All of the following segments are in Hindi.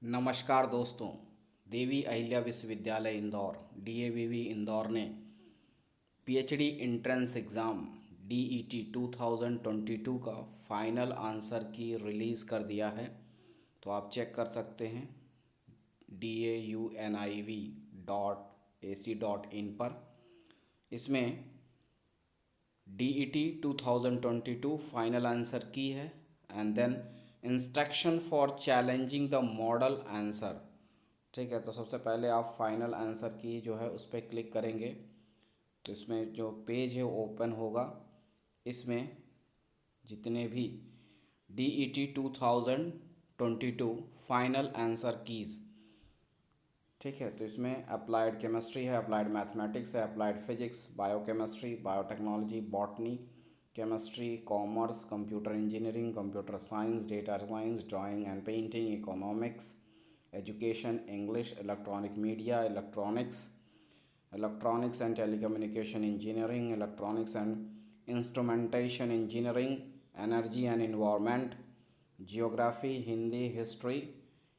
नमस्कार दोस्तों। देवी अहिल्या विश्वविद्यालय इंदौर डीएवीवी इंदौर ने पीएचडी एंट्रेंस एग्ज़ाम डीईटी 2022 का फाइनल आंसर की रिलीज़ कर दिया है। तो आप चेक कर सकते हैं dauniv.ac.in पर। इसमें DET 2022 फाइनल आंसर की है and then instruction for challenging the model answer. ठीक है, तो सबसे पहले आप फाइनल आंसर की जो है उस पर क्लिक करेंगे तो इसमें जो पेज है ओपन होगा। इसमें जितने भी DET 2022 फाइनल आंसर कीज़, ठीक है, तो इसमें अप्लाइड केमिस्ट्री है, अप्लाइड मैथमेटिक्स है, applied physics, biochemistry, biotechnology, botany, chemistry, commerce, computer engineering, computer science, data science, drawing and painting, economics, education, English, electronic media, electronics and telecommunication engineering, electronics and instrumentation engineering, energy and environment, geography, Hindi, history,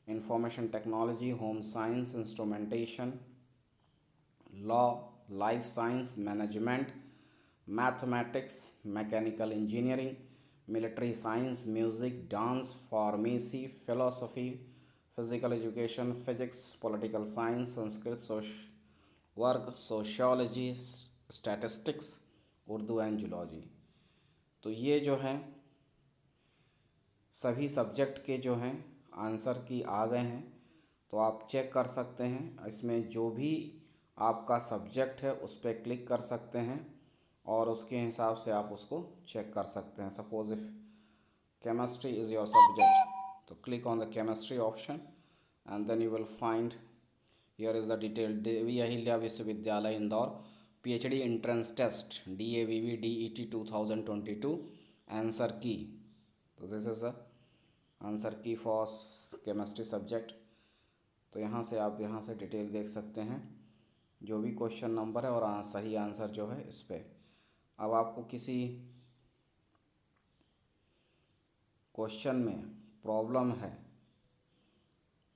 information technology, home science, instrumentation, law, life science, management, mathematics, mechanical engineering, military science, music, dance, pharmacy, philosophy, physical education, physics, political science, Sanskrit, work, sociology, statistics, Urdu and zoology. तो ये जो है सभी सब्जेक्ट के जो हैं आंसर की आ गए हैं। तो आप चेक कर सकते हैं, इसमें जो भी आपका सब्जेक्ट है उस पर क्लिक कर सकते हैं और उसके हिसाब से आप उसको चेक कर सकते हैं। Suppose if chemistry is your subject, तो click on the chemistry option and then you will find here is the detail Devi Ahilya Vishwavidyalaya Indore PhD entrance test DAVV DET 2022 answer key. तो this is the answer key for chemistry subject. तो यहाँ से आप यहाँ से डिटेल देख सकते हैं जो भी क्वेश्चन नंबर है और सही आंसर जो है इस पर। अब आपको किसी क्वेश्चन में प्रॉब्लम है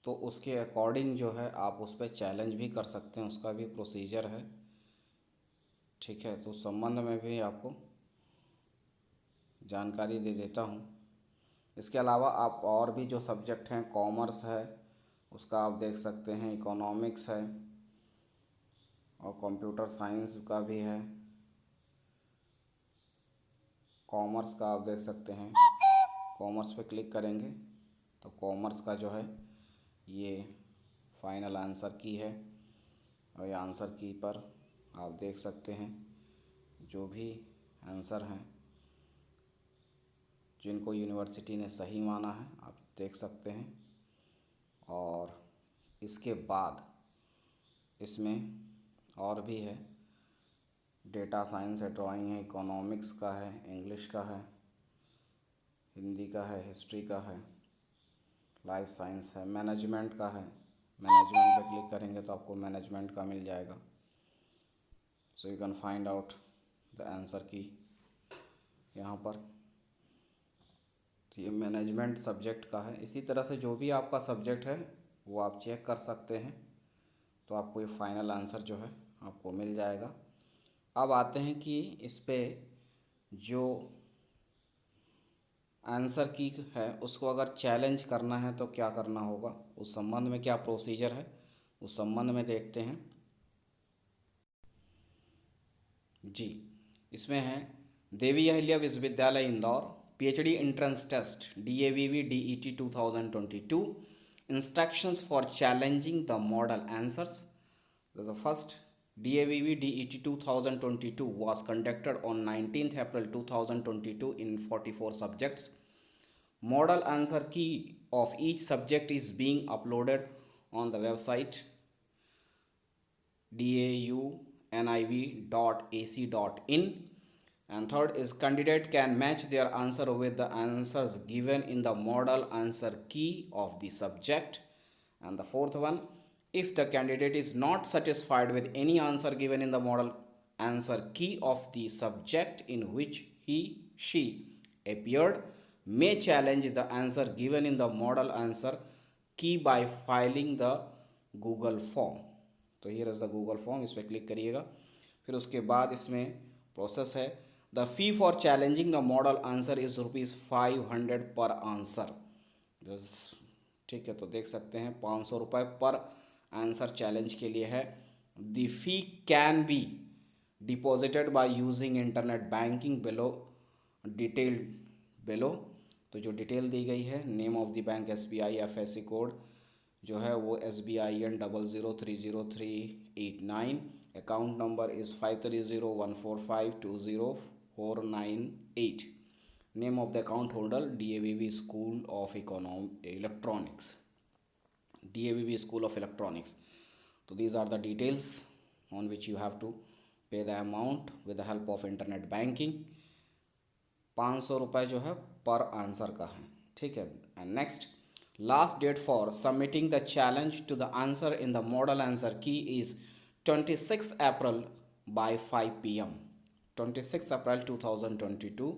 तो उसके अकॉर्डिंग जो है आप उस पर चैलेंज भी कर सकते हैं, उसका भी प्रोसीजर है। ठीक है, तो उस संबंध में भी आपको जानकारी दे देता हूँ। इसके अलावा आप और भी जो सब्जेक्ट हैं, कॉमर्स है उसका आप देख सकते हैं, इकोनॉमिक्स है और कंप्यूटर साइंस का भी है। कॉमर्स का आप देख सकते हैं, कॉमर्स पे क्लिक करेंगे तो कॉमर्स का जो है ये फाइनल आंसर की है और ये आंसर की पर आप देख सकते हैं जो भी आंसर हैं जिनको यूनिवर्सिटी ने सही माना है आप देख सकते हैं। और इसके बाद इसमें और भी है, डेटा साइंस है, ड्राइंग है, इकोनॉमिक्स का है, इंग्लिश का है, हिंदी का है, हिस्ट्री का है, लाइफ साइंस है, मैनेजमेंट का है। मैनेजमेंट पे क्लिक करेंगे तो आपको मैनेजमेंट का मिल जाएगा। So you can find out the answer की यहाँ पर। तो ये मैनेजमेंट सब्जेक्ट का है। इसी तरह से जो भी आपका सब्जेक्ट है वो आप चेक कर सकते हैं, तो आपको ये फाइनल आंसर जो है आपको मिल जाएगा। अब आते हैं कि इस पे जो आंसर की है उसको अगर चैलेंज करना है तो क्या करना होगा, उस संबंध में क्या प्रोसीजर है उस संबंध में देखते हैं। जी, इसमें है Devi Ahilya Vishwavidyalaya Indore PhD entrance test DAVV DET 2022 instructions for challenging the model answers. The first DAVV DET 2022 was conducted on 19th April 2022 in 44 subjects. Model answer key of each subject is being uploaded on the website dauniv.ac.in. And third is candidate can match their answer with the answers given in the model answer key of the subject. And the fourth one, if the candidate is not satisfied with any answer given in the model answer key of the subject in which he/she appeared, may challenge the answer given in the model answer key by filing the Google form. तो here is the Google form, इस पर क्लिक करिएगा। फिर उसके बाद इसमें प्रोसेस है, the fee for challenging the model answer is ₹500 पर आंसर। ठीक है, तो देख सकते हैं 500 रुपये पर आंसर चैलेंज के लिए है। The fee can be deposited by using internet banking below detailed below. तो जो डिटेल दी गई है, name of the bank SBI, FSC code जो है वो SBIN 00303889, account number is 5301452049 name of the account holder DAVV school of electronics, DAVV school of electronics. तो these are the details on which you have to pay the amount with the help of internet banking. 500 रुपये जो है पर आंसर का है, ठीक है। And next, last date for submitting the challenge to the answer in the model answer key is 26 April by 5 PM, 26 April 2022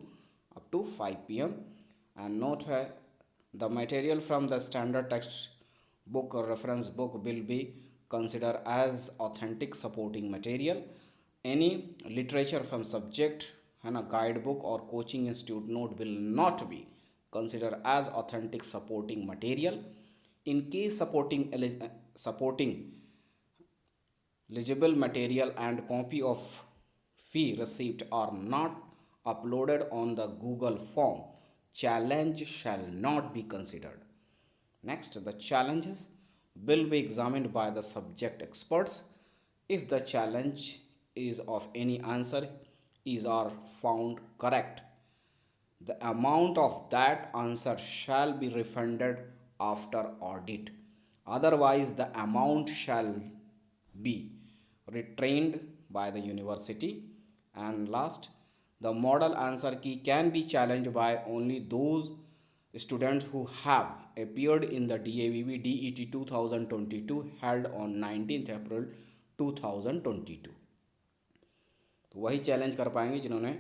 up to 5 PM। And note है, the material from the standard text book or reference book will be considered as authentic supporting material। any literature from subject है ना, guide book or coaching institute note will not be considered as authentic supporting material। in case supporting eligible material and copy of fee receipt are not uploaded on the Google form, challenge shall not be considered। Next, the challenges will be examined by the subject experts। if the challenge is of any answer is or found correct, the amount of that answer shall be refunded after audit, otherwise the amount shall be retained by the university। and last, the model answer key can be challenged by only those students who have appeared in the DAVV DET 2022 held on 19th April 2022। तो वही चैलेंज कर पाएंगे जिन्होंने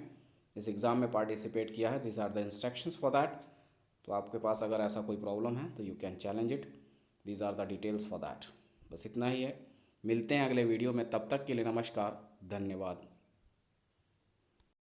इस एग्ज़ाम में पार्टिसिपेट किया है। This are the instructions for that. तो आपके पास अगर ऐसा कोई प्रॉब्लम है तो you can challenge it. These are the details for that. बस इतना ही है, मिलते हैं अगले वीडियो में, तब तक के लिए नमस्कार, धन्यवाद।